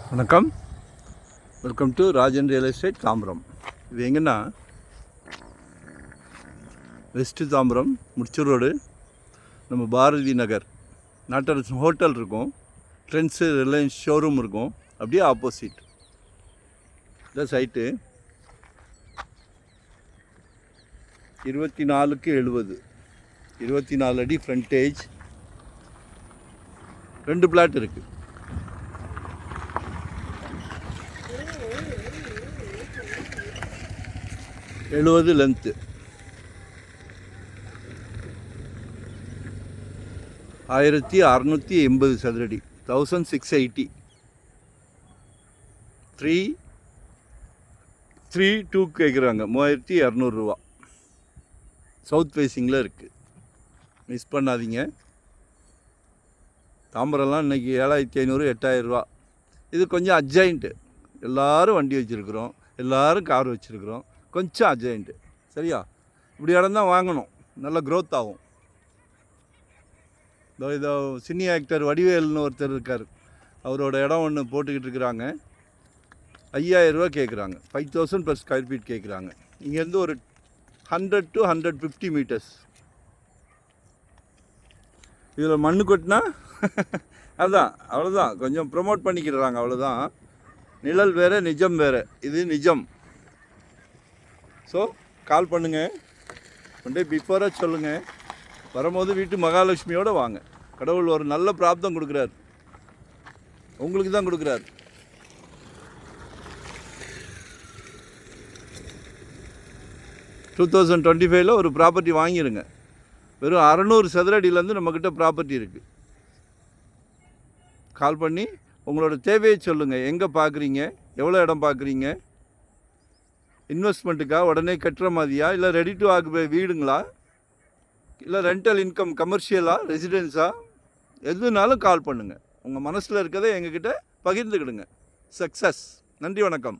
வணக்கம், welcome to Rajan real estate Tambaram. இது எங்கன்னா வெஸ்ட்டு தாம்பரம் முடிச்சூர் ரோடு, நம்ம பாரதி நகர் நாட்டரசு ஹோட்டல் இருக்கும், ட்ரெண்ட்ஸு ரிலையன்ஸ் ஷோரூம் இருக்கும், அப்படியே ஆப்போசிட் இந்த சைட்டு. 24/70 24 அடி ஃப்ரண்டேஜ், 2 பிளாட் இருக்குது. எழுபது லென்த்து, 1680 சதுரடி, 1680. 332 கேட்குறாங்க, 3200 ரூபா. சவுத் ஃபேஸிங்கில் இருக்குது, மிஸ் பண்ணாதீங்க. தாம்பரம்லாம் இன்றைக்கி 7500 8000 ரூபா. இது கொஞ்சம் அட்ஜாயிண்ட்டு, எல்லோரும் வண்டி வச்சுருக்குறோம், எல்லோரும் கார் வச்சுருக்குறோம், கொஞ்சம் அர்ஜென்ட்டு. சரியா? இப்படி இடம் தான் வாங்கணும், நல்ல க்ரோத் ஆகும். இதோ சினி ஆக்டர் வடிவேல்னு ஒருத்தர் இருக்கார், அவரோட இடம் ஒன்று போட்டுக்கிட்டு இருக்கிறாங்க. 5000 ரூபா கேட்குறாங்க, 5000 per ஸ்கொயர் ஃபீட் கேட்குறாங்க. இங்கேருந்து ஒரு 100 to 150 மீட்டர்ஸ். இதில் மண்ணு கொட்டினா அதுதான், அவ்வளோதான், கொஞ்சம் ப்ரொமோட் பண்ணிக்கிறாங்க, அவ்வளோதான். நிழல் வேறு, நிஜம் வேறு. இது நிஜம். ஸோ கால் பண்ணுங்கள், ஒன் டே பிஃபோராக சொல்லுங்கள். வரும்போது வீட்டு மகாலட்சுமியோடு வாங்க. கடவுள் ஒரு நல்ல பிராப்தம் கொடுக்குறார், உங்களுக்கு தான் கொடுக்குறார். டூ 2025 ஒரு ப்ராப்பர்ட்டி வாங்கிடுங்க. வெறும் 600 சதுரடியிலேருந்து நம்மக்கிட்ட ப்ராப்பர்ட்டி இருக்குது. கால் பண்ணி உங்களோட தேவையை சொல்லுங்கள். எங்கே பார்க்குறீங்க, எவ்வளோ இடம் பார்க்குறீங்க, இன்வெஸ்ட்மெண்ட்டுக்காக உடனே கட்டுற மாதிரியா, இல்லை ரெடி டு ஆக்குபை வீடுங்களா, இல்லை ரெண்டல் இன்கம் கமர்ஷியலா, ரெசிடென்ஸா, எதுனாலும் கால் பண்ணுங்கள். உங்கள் மனசில் இருக்கிறத எங்ககிட்ட பகிர்ந்துக்கிடுங்க. சக்ஸஸ். நன்றி, வணக்கம்.